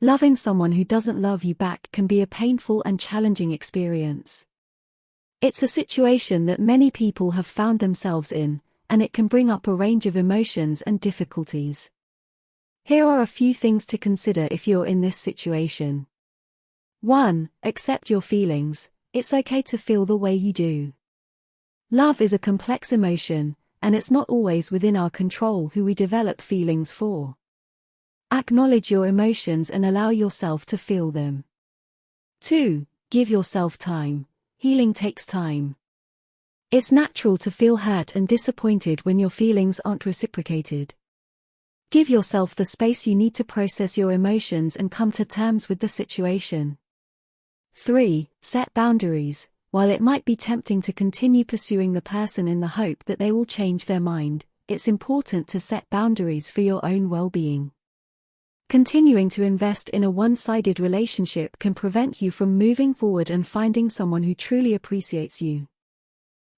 Loving someone who doesn't love you back can be a painful and challenging experience. It's a situation that many people have found themselves in, and it can bring up a range of emotions and difficulties. Here are a few things to consider if you're in this situation. 1. Accept your feelings. It's okay to feel the way you do. Love is a complex emotion, and it's not always within our control who we develop feelings for. Acknowledge your emotions and allow yourself to feel them. 2. Give yourself time. Healing takes time. It's natural to feel hurt and disappointed when your feelings aren't reciprocated. Give yourself the space you need to process your emotions and come to terms with the situation. 3. Set boundaries. While it might be tempting to continue pursuing the person in the hope that they will change their mind, it's important to set boundaries for your own well-being. Continuing to invest in a one-sided relationship can prevent you from moving forward and finding someone who truly appreciates you.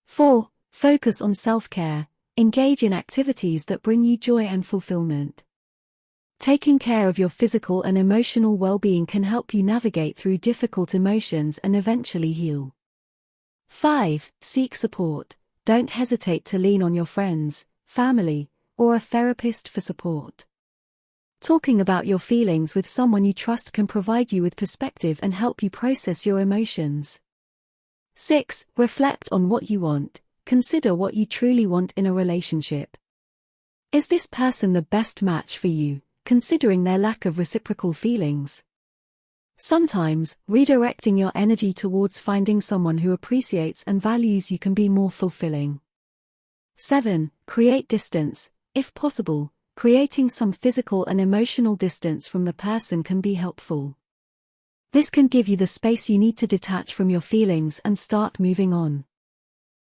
4. Focus on self-care. Engage in activities that bring you joy and fulfillment. Taking care of your physical and emotional well-being can help you navigate through difficult emotions and eventually heal. 5. Seek support. Don't hesitate to lean on your friends, family, or a therapist for support. Talking about your feelings with someone you trust can provide you with perspective and help you process your emotions. 6. Reflect on what you want. Consider what you truly want in a relationship. Is this person the best match for you, considering their lack of reciprocal feelings? Sometimes, redirecting your energy towards finding someone who appreciates and values you can be more fulfilling. 7. Create distance. If possible, creating some physical and emotional distance from the person can be helpful. This can give you the space you need to detach from your feelings and start moving on.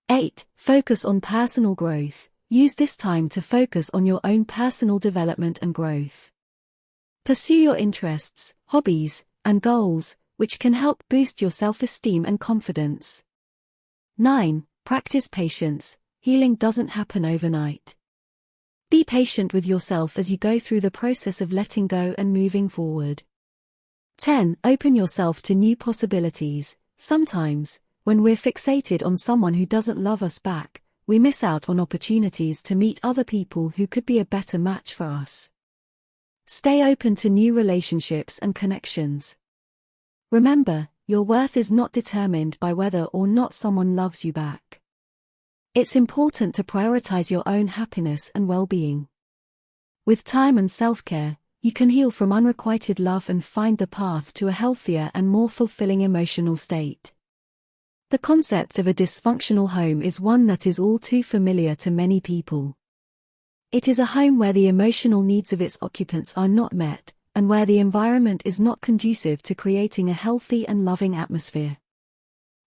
8. Focus on personal growth. Use this time to focus on your own personal development and growth. Pursue your interests, hobbies, and goals, which can help boost your self-esteem and confidence. 9. Practice patience. Healing doesn't happen overnight. Be patient with yourself as you go through the process of letting go and moving forward. 10. Open yourself to new possibilities. Sometimes, when we're fixated on someone who doesn't love us back, we miss out on opportunities to meet other people who could be a better match for us. Stay open to new relationships and connections. Remember, your worth is not determined by whether or not someone loves you back. It's important to prioritize your own happiness and well-being. With time and self-care, you can heal from unrequited love and find the path to a healthier and more fulfilling emotional state. The concept of a dysfunctional home is one that is all too familiar to many people. It is a home where the emotional needs of its occupants are not met, and where the environment is not conducive to creating a healthy and loving atmosphere.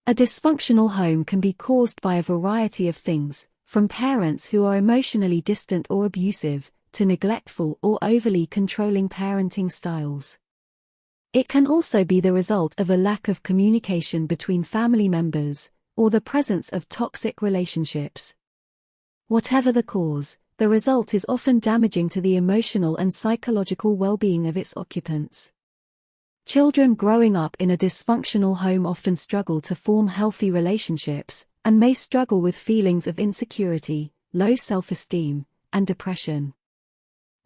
A dysfunctional home can be caused by a variety of things, from parents who are emotionally distant or abusive, to neglectful or overly controlling parenting styles. It can also be the result of a lack of communication between family members, or the presence of toxic relationships. Whatever the cause, the result is often damaging to the emotional and psychological well-being of its occupants. Children growing up in a dysfunctional home often struggle to form healthy relationships, and may struggle with feelings of insecurity, low self-esteem, and depression.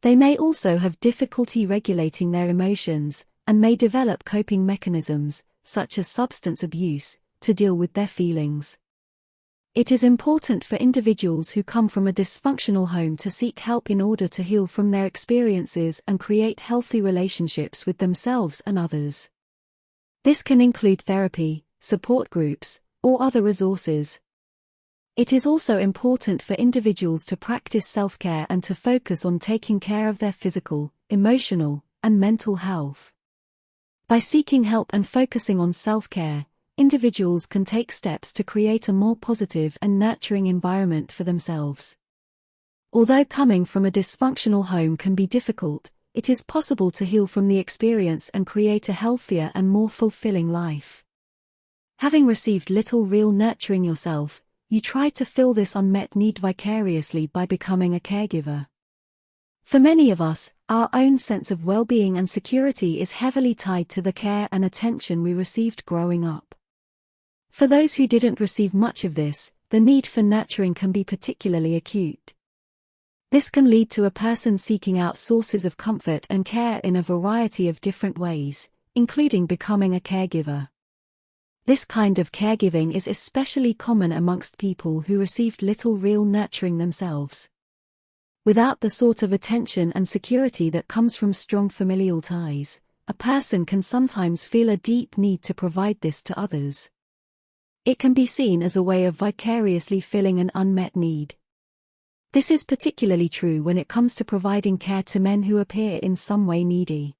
They may also have difficulty regulating their emotions, and may develop coping mechanisms, such as substance abuse, to deal with their feelings. It is important for individuals who come from a dysfunctional home to seek help in order to heal from their experiences and create healthy relationships with themselves and others. This can include therapy, support groups, or other resources. It is also important for individuals to practice self-care and to focus on taking care of their physical, emotional, and mental health. By seeking help and focusing on self-care, individuals can take steps to create a more positive and nurturing environment for themselves. Although coming from a dysfunctional home can be difficult, it is possible to heal from the experience and create a healthier and more fulfilling life. Having received little real nurturing yourself, you try to fill this unmet need vicariously by becoming a caregiver. For many of us, our own sense of well-being and security is heavily tied to the care and attention we received growing up. For those who didn't receive much of this, the need for nurturing can be particularly acute. This can lead to a person seeking out sources of comfort and care in a variety of different ways, including becoming a caregiver. This kind of caregiving is especially common amongst people who received little real nurturing themselves. Without the sort of attention and security that comes from strong familial ties, a person can sometimes feel a deep need to provide this to others. It can be seen as a way of vicariously filling an unmet need. This is particularly true when it comes to providing care to men who appear in some way needy.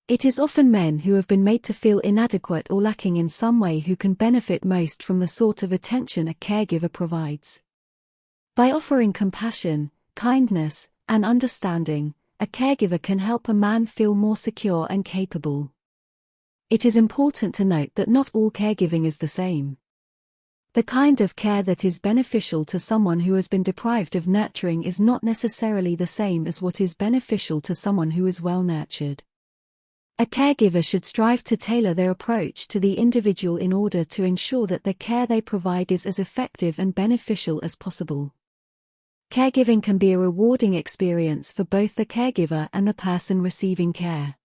It is often men who have been made to feel inadequate or lacking in some way who can benefit most from the sort of attention a caregiver provides. By offering compassion, kindness, and understanding, a caregiver can help a man feel more secure and capable. It is important to note that not all caregiving is the same. The kind of care that is beneficial to someone who has been deprived of nurturing is not necessarily the same as what is beneficial to someone who is well nurtured. A caregiver should strive to tailor their approach to the individual in order to ensure that the care they provide is as effective and beneficial as possible. Caregiving can be a rewarding experience for both the caregiver and the person receiving care.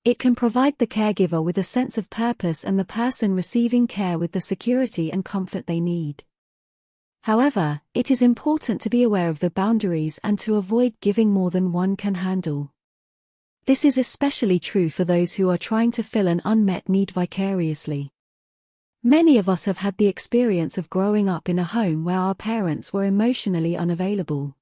It can provide the caregiver with a sense of purpose and the person receiving care with the security and comfort they need. However, it is important to be aware of the boundaries and to avoid giving more than one can handle. This is especially true for those who are trying to fill an unmet need vicariously. Many of us have had the experience of growing up in a home where our parents were emotionally unavailable.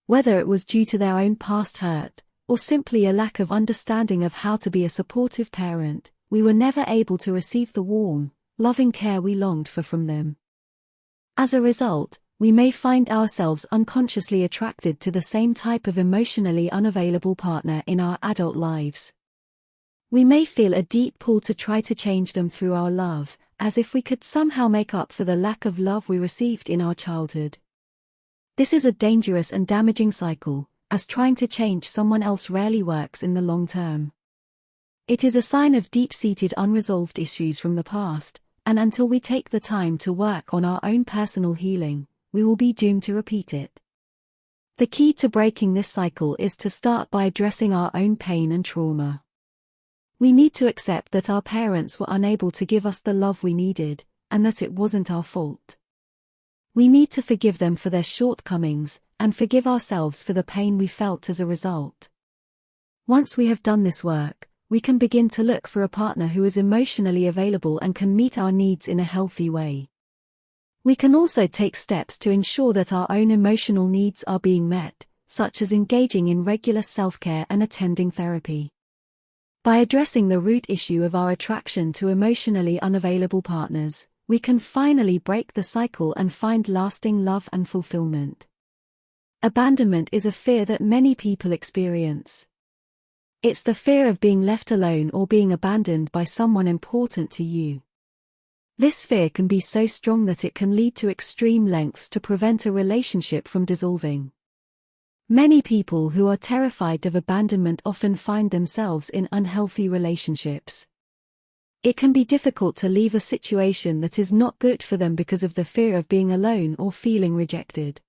Whether it was due to their own past hurt, or simply a lack of understanding of how to be a supportive parent, we were never able to receive the warm, loving care we longed for from them. As a result, we may find ourselves unconsciously attracted to the same type of emotionally unavailable partner in our adult lives. We may feel a deep pull to try to change them through our love, as if we could somehow make up for the lack of love we received in our childhood. This is a dangerous and damaging cycle, as trying to change someone else rarely works in the long term. It is a sign of deep-seated unresolved issues from the past, and until we take the time to work on our own personal healing, we will be doomed to repeat it. The key to breaking this cycle is to start by addressing our own pain and trauma. We need to accept that our parents were unable to give us the love we needed, and that it wasn't our fault. We need to forgive them for their shortcomings, and forgive ourselves for the pain we felt as a result. Once we have done this work, we can begin to look for a partner who is emotionally available and can meet our needs in a healthy way. We can also take steps to ensure that our own emotional needs are being met, such as engaging in regular self-care and attending therapy. By addressing the root issue of our attraction to emotionally unavailable partners, we can finally break the cycle and find lasting love and fulfillment. Abandonment is a fear that many people experience. It's the fear of being left alone or being abandoned by someone important to you. This fear can be so strong that it can lead to extreme lengths to prevent a relationship from dissolving. Many people who are terrified of abandonment often find themselves in unhealthy relationships. It can be difficult to leave a situation that is not good for them because of the fear of being alone or feeling rejected.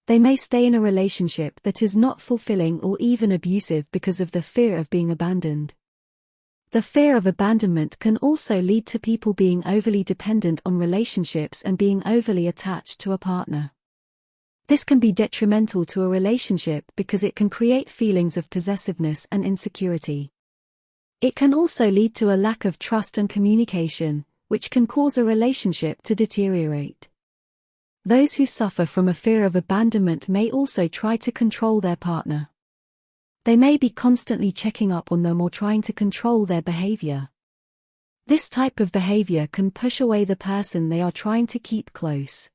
They may stay in a relationship that is not fulfilling or even abusive because of the fear of being abandoned. The fear of abandonment can also lead to people being overly dependent on relationships and being overly attached to a partner. This can be detrimental to a relationship because it can create feelings of possessiveness and insecurity. It can also lead to a lack of trust and communication, which can cause a relationship to deteriorate. Those who suffer from a fear of abandonment may also try to control their partner. They may be constantly checking up on them or trying to control their behavior. This type of behavior can push away the person they are trying to keep close.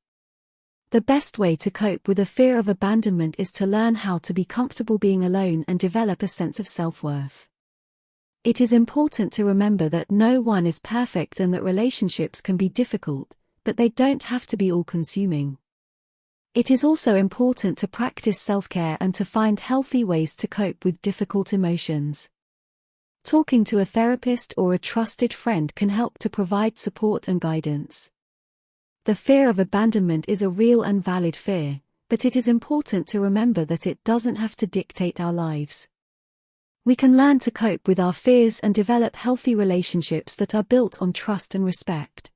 The best way to cope with a fear of abandonment is to learn how to be comfortable being alone and develop a sense of self-worth. It is important to remember that no one is perfect and that relationships can be difficult, but they don't have to be all-consuming. It is also important to practice self-care and to find healthy ways to cope with difficult emotions. Talking to a therapist or a trusted friend can help to provide support and guidance. The fear of abandonment is a real and valid fear, but it is important to remember that it doesn't have to dictate our lives. We can learn to cope with our fears and develop healthy relationships that are built on trust and respect.